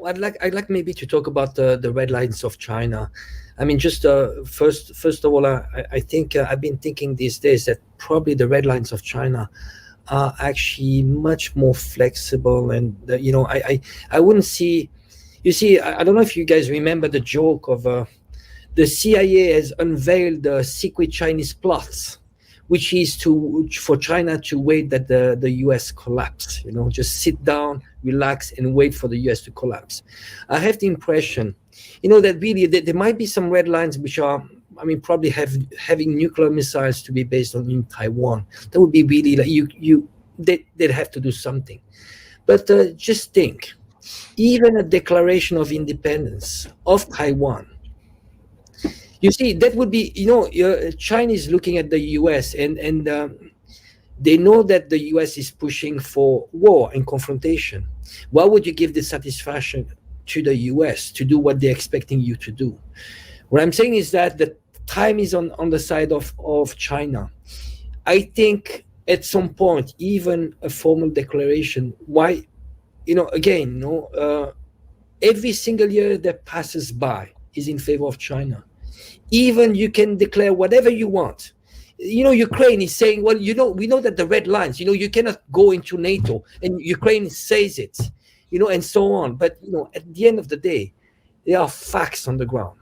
I'd like maybe to talk about the red lines of China. I mean, just first of all, I think I've been thinking these days that probably the red lines of China are actually much more flexible, and I wouldn't see. You see, I don't know if you guys remember the joke of the CIA has unveiled the secret Chinese plots, which is to for China to wait that the US collapse. Just sit down, relax, and wait for the US to collapse. I have the impression, that really there might be some red lines which are. I mean, probably having nuclear missiles to be based on in Taiwan. That would be really like they'd have to do something. But just think, even a declaration of independence of Taiwan. You see, that would be, China is looking at the US, and they know that the US is pushing for war and confrontation. Why would you give the satisfaction to the US to do what they're expecting you to do? What I'm saying is that the time is on the side of China. I think at some point, even a formal declaration, why, again, every single year that passes by is in favor of China. Even you can declare whatever you want. Ukraine is saying, well, we know that the red lines, you cannot go into NATO, and Ukraine says it, and so on. But, at the end of the day, there are facts on the ground.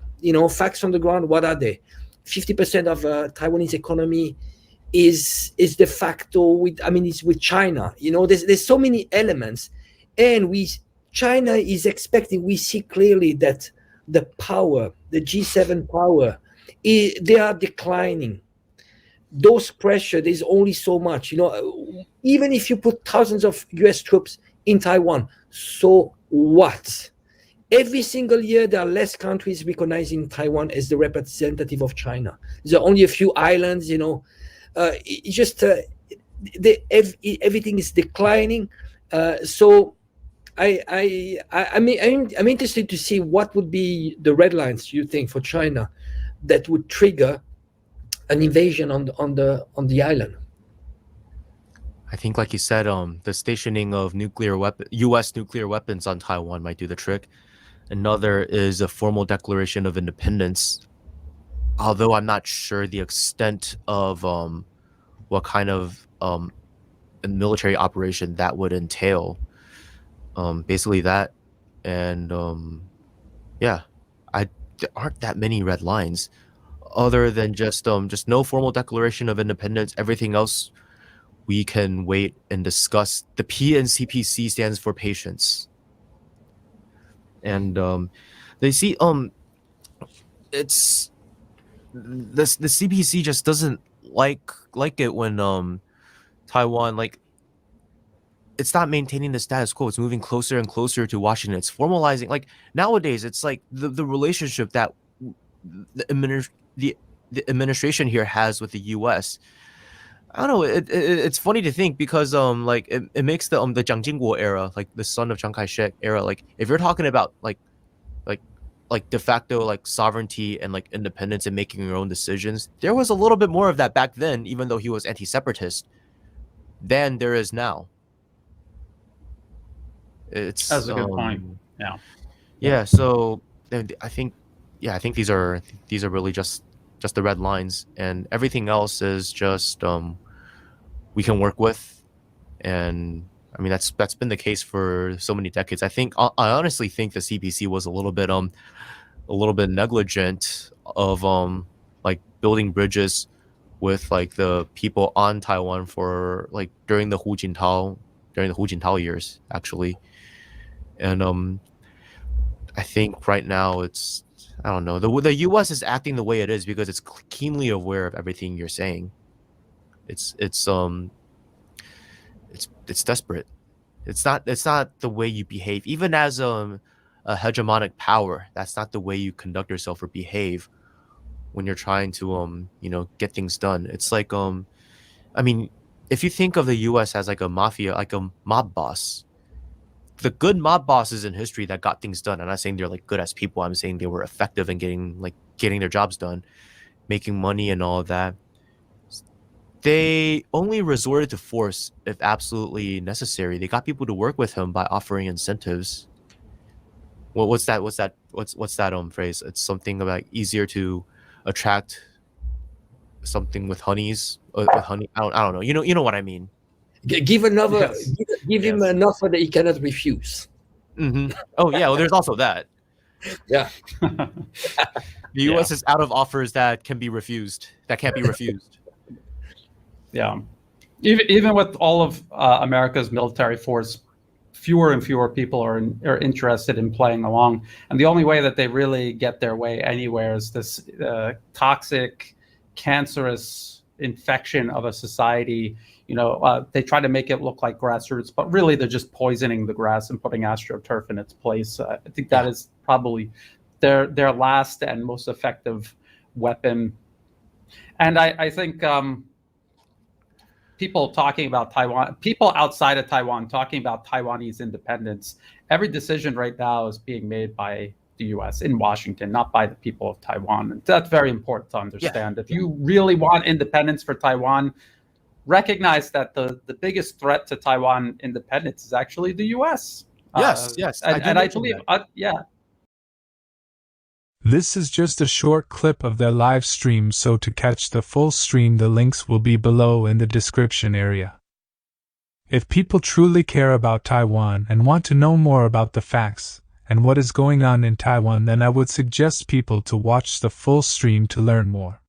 Facts on the ground, what are they? 50% of Taiwanese economy is de facto it's with China. There's so many elements, and China is expecting. We see clearly that the power, the G7 power, they are declining. Those pressure, there's only so much. Even if you put thousands of US troops in Taiwan, so what? Every single year, there are less countries recognizing Taiwan as the representative of China. There are only a few islands, It's just everything is declining. So I'm interested to see what would be the red lines you think for China that would trigger an invasion on the island. I think, like you said, the stationing of U.S. nuclear weapons on Taiwan might do the trick. Another is a formal declaration of independence, although I'm not sure the extent of what kind of military operation that would entail. Basically that, and yeah, there aren't that many red lines, other than just no formal declaration of independence. Everything else we can wait and discuss. The P in CPC stands for patience, and they see it's the CPC just doesn't like it when Taiwan, like, it's not maintaining the status quo. It's moving closer and closer to Washington. It's formalizing. Like, nowadays, it's like the relationship that the administration here has with the U.S. I don't know. It's funny to think because it makes the Jiang Jingguo era, like the son of Chiang Kai-shek era. Like, if you're talking about like de facto like sovereignty and like independence and making your own decisions, there was a little bit more of that back then, even though he was anti-separatist, than there is now. That's a good point. Yeah. So I think these are really just the red lines, and everything else is just we can work with. And I mean, that's been the case for so many decades. I honestly think the CPC was a little bit negligent of like building bridges with like the people on Taiwan for like during the Hu Jintao years, actually. And I think right now it's, I don't know, the U.S. is acting the way it is because it's keenly aware of everything you're saying. It's desperate. It's not the way you behave, even as a hegemonic power. That's not the way you conduct yourself or behave when you're trying to get things done. It's like I mean, if you think of the U.S. as like a mafia, like a mob boss, the good mob bosses in history that got things done. I'm not saying they're like good as people. I'm saying they were effective in getting their jobs done, making money and all of that. They only resorted to force if absolutely necessary. They got people to work with him by offering incentives. What's that? What's that phrase? It's something about easier to attract something with honeys with honey. I don't know. You know what I mean. Give another, Yes. give him Yes. an offer that he cannot refuse. Oh yeah, well there's also that. Yeah. The U.S. is out of offers that can be refused. That can't be refused. Yeah. Even with all of America's military force, fewer and fewer people are interested in playing along. And the only way that they really get their way anywhere is this toxic, cancerous infection of a society. They try to make it look like grassroots, but really they're just poisoning the grass and putting AstroTurf in its place. I think that is probably their last and most effective weapon. And I think people talking about Taiwan, people outside of Taiwan talking about Taiwanese independence, every decision right now is being made by the U.S. in Washington, not by the people of Taiwan. And that's very important to understand. If you really want independence for Taiwan, recognize that the biggest threat to Taiwan independence is actually the U.S. Yes. And I believe, This is just a short clip of their live stream, so to catch the full stream the links will be below in the description area. If people truly care about Taiwan and want to know more about the facts and what is going on in Taiwan, then I would suggest people to watch the full stream to learn more.